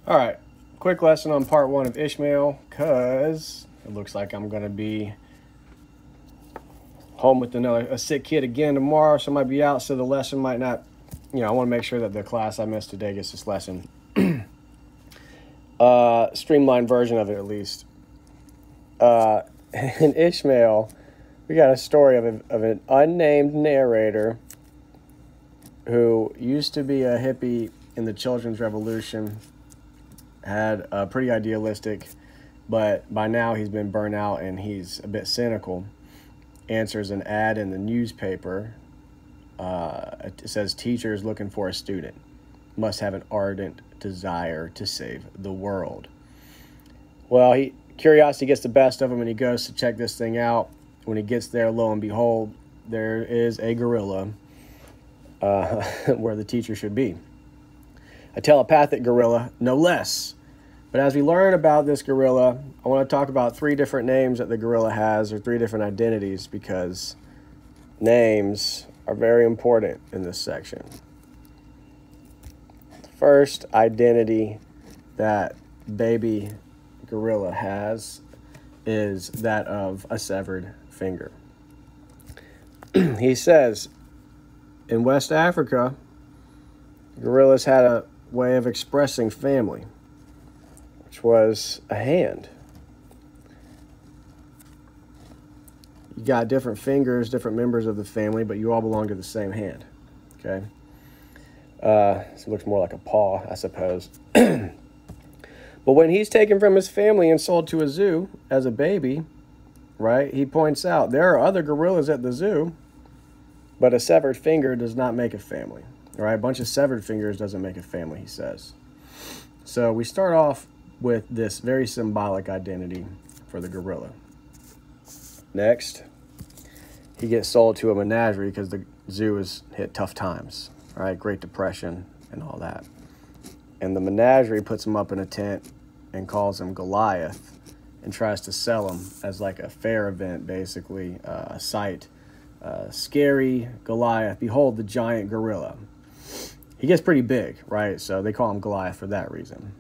All right, quick lesson on part one of Ishmael, because it looks like I'm going to be home with a sick kid again tomorrow, so I might be out, so the lesson might not, I want to make sure that the class I missed today gets this lesson. Streamlined version of it, at least. In Ishmael, we got a story of an unnamed narrator who used to be a hippie in the Children's Revolution, had a pretty idealistic, but by now he's been burnt out and he's a bit cynical. Answers an ad in the newspaper. It says, teachers looking for a student. Must have an ardent desire to save the world. Well, curiosity gets the best of him and he goes to check this thing out. When he gets there, lo and behold, there is a gorilla where the teacher should be. A telepathic gorilla, no less. But as we learn about this gorilla, I want to talk about three different names that the gorilla has, or three different identities, because names are very important in this section. The first identity that baby gorilla has is that of a severed finger. He says, in West Africa, gorillas had a way of expressing family, which was a hand. You got different fingers, different members of the family, but you all belong to the same hand. Okay? This looks more like a paw, I suppose. But when he's taken from his family and sold to a zoo as a baby, right, he points out there are other gorillas at the zoo, but a severed finger does not make a family. All right, a bunch of severed fingers doesn't make a family, he says. So we start off with this very symbolic identity for the gorilla. Next, he gets sold to a menagerie because the zoo has hit tough times, right? Great Depression and all that. And the menagerie puts him up in a tent and calls him Goliath and tries to sell him as like a fair event, basically, a sight. Scary Goliath, behold the giant gorilla. He gets pretty big, right? So they call him Goliath for that reason.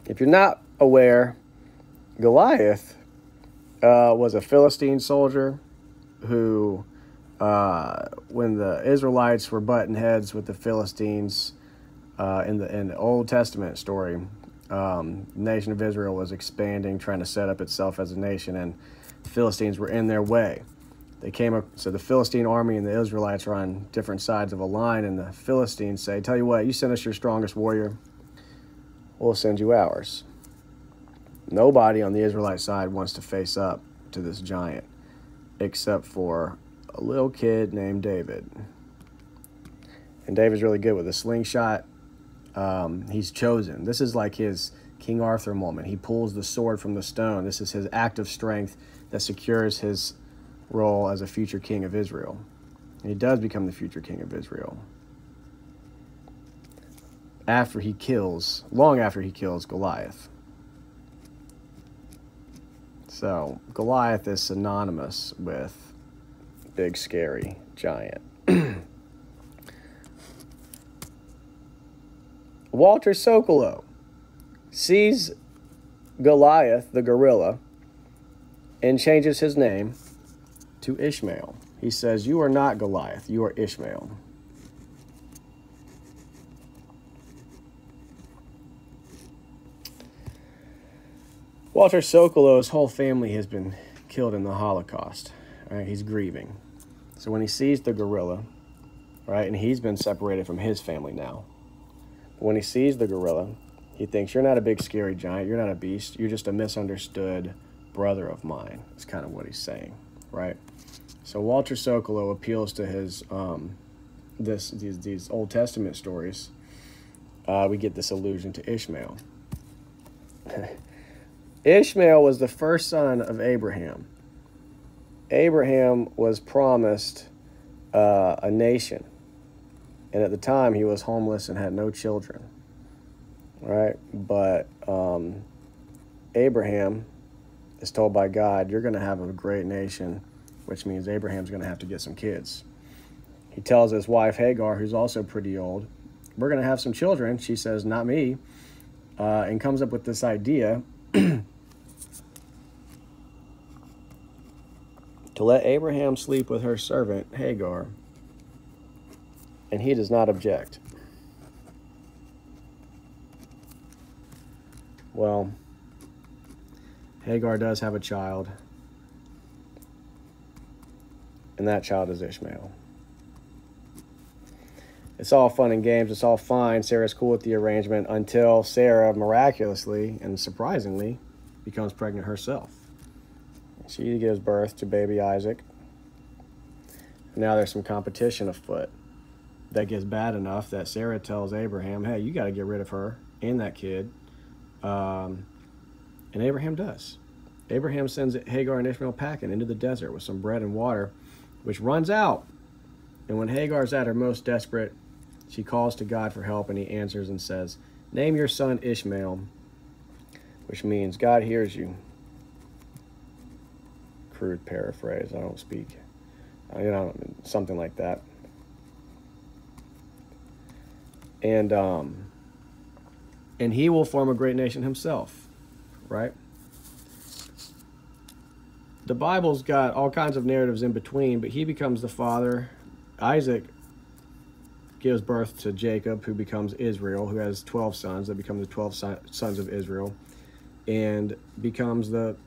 If you're not aware, Goliath was a Philistine soldier who, when the Israelites were butting heads with the Philistines in the Old Testament story, the nation of Israel was expanding, trying to set up itself as a nation, and the Philistines were in their way. So the Philistine army and the Israelites are on different sides of a line, and the Philistines say, tell you what, you send us your strongest warrior, we'll send you ours. Nobody on the Israelite side wants to face up to this giant, except for a little kid named David. And David's really good with a slingshot. He's chosen. This is like his King Arthur moment. He pulls the sword from the stone. This is his act of strength that secures his role as a future king of Israel. And he does become the future king of Israel long after he kills Goliath. So Goliath is synonymous with big, scary giant. Walter Sokolow sees Goliath, the gorilla, and changes his name to Ishmael. He says, you are not Goliath, you are Ishmael. Walter Sokolow's whole family has been killed in the Holocaust. Right? He's grieving. So when he sees the gorilla, right, and he's been separated from his family now. But when he sees the gorilla, he thinks, you're not a big scary giant, you're not a beast, you're just a misunderstood brother of mine. That's kind of what he's saying, right? So Walter Sokolow appeals to his these Old Testament stories. We get this allusion to Ishmael. Ishmael was the first son of Abraham. Abraham was promised a nation. And at the time, he was homeless and had no children. Right? But Abraham is told by God, you're going to have a great nation, which means Abraham's going to have to get some kids. He tells his wife, Hagar, who's also pretty old, we're going to have some children. She says, not me. and comes up with this idea to let Abraham sleep with her servant Hagar, and he does not object. Well, Hagar does have a child, and that child is Ishmael. It's all fun and games. It's all fine. Sarah's cool with the arrangement until Sarah miraculously and surprisingly becomes pregnant herself. She gives birth to baby Isaac. Now there's some competition afoot that gets bad enough that Sarah tells Abraham, hey, you got to get rid of her and that kid. And Abraham does. Abraham sends Hagar and Ishmael packing into the desert with some bread and water, which runs out. And when Hagar's at her most desperate, she calls to God for help, and he answers and says, name your son Ishmael, which means God hears you. Crude paraphrase. I don't speak. Something like that. And he will form a great nation himself, right? The Bible's got all kinds of narratives in between, but he becomes the father. Isaac gives birth to Jacob, who becomes Israel, who has 12 sons that become the 12 sons of Israel, and becomes the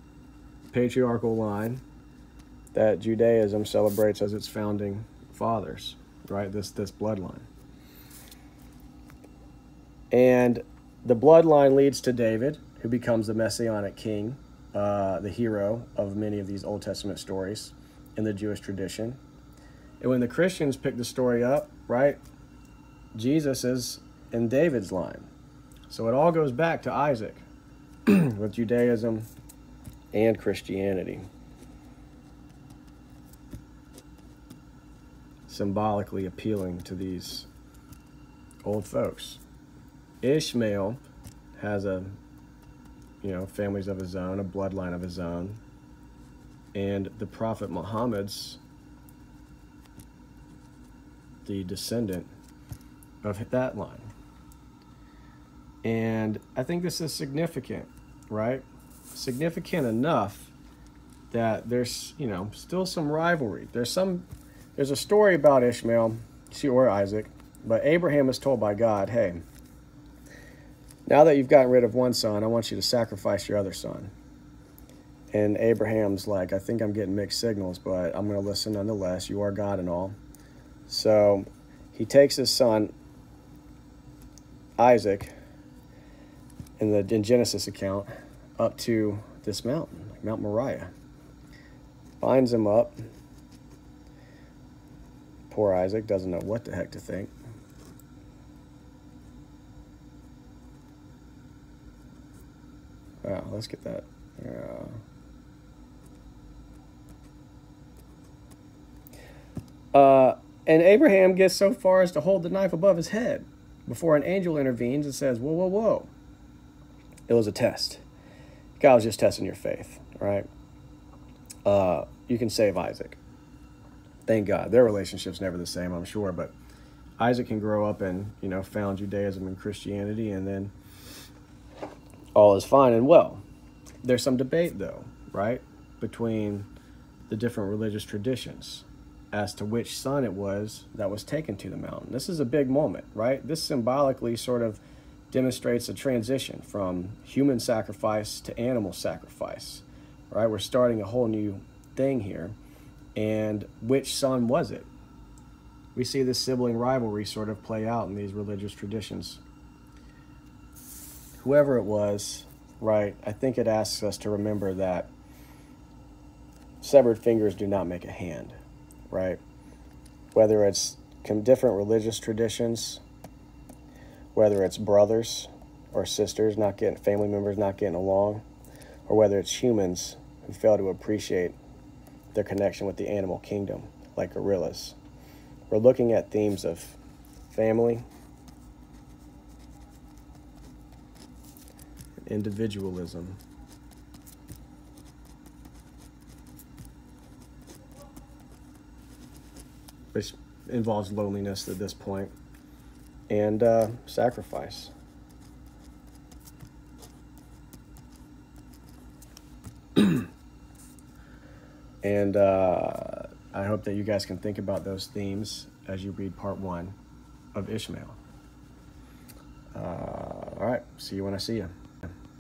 patriarchal line that Judaism celebrates as its founding fathers, right? This bloodline. And the bloodline leads to David, who becomes the messianic king, the hero of many of these Old Testament stories in the Jewish tradition. And when the Christians pick the story up, right, Jesus is in David's line. So it all goes back to Isaac with Judaism and Christianity, symbolically appealing to these old folks. Ishmael has families of his own, a bloodline of his own, and the Prophet Muhammad's the descendant of that line. And I think this is significant, right? Significant enough that there's, still some rivalry. There's a story about Ishmael, or Isaac, but Abraham is told by God, hey, now that you've gotten rid of one son, I want you to sacrifice your other son. And Abraham's like, I think I'm getting mixed signals, but I'm going to listen nonetheless. You are God and all. So he takes his son, Isaac, in Genesis account, up to this mountain, Mount Moriah. Binds him up. Poor Isaac doesn't know what the heck to think. Wow, let's get that. And Abraham gets so far as to hold the knife above his head before an angel intervenes and says, whoa, whoa, whoa. It was a test. God was just testing your faith, right? You can save Isaac. Thank God. Their relationship's never the same, I'm sure, but Isaac can grow up and, found Judaism and Christianity, and then all is fine and well. There's some debate, though, right, between the different religious traditions as to which son it was that was taken to the mountain. This is a big moment, right? This symbolically sort of demonstrates a transition from human sacrifice to animal sacrifice, right? We're starting a whole new thing here. And which son was it? We see this sibling rivalry sort of play out in these religious traditions. Whoever it was, right, I think it asks us to remember that severed fingers do not make a hand, right? Whether it's different religious traditions, whether it's brothers or sisters family members not getting along, or whether it's humans who fail to appreciate their connection with the animal kingdom, like gorillas. We're looking at themes of family, individualism, which involves loneliness at this point, and sacrifice. And I hope that you guys can think about those themes as you read part 1 of Ishmael. All right, see you when I see you.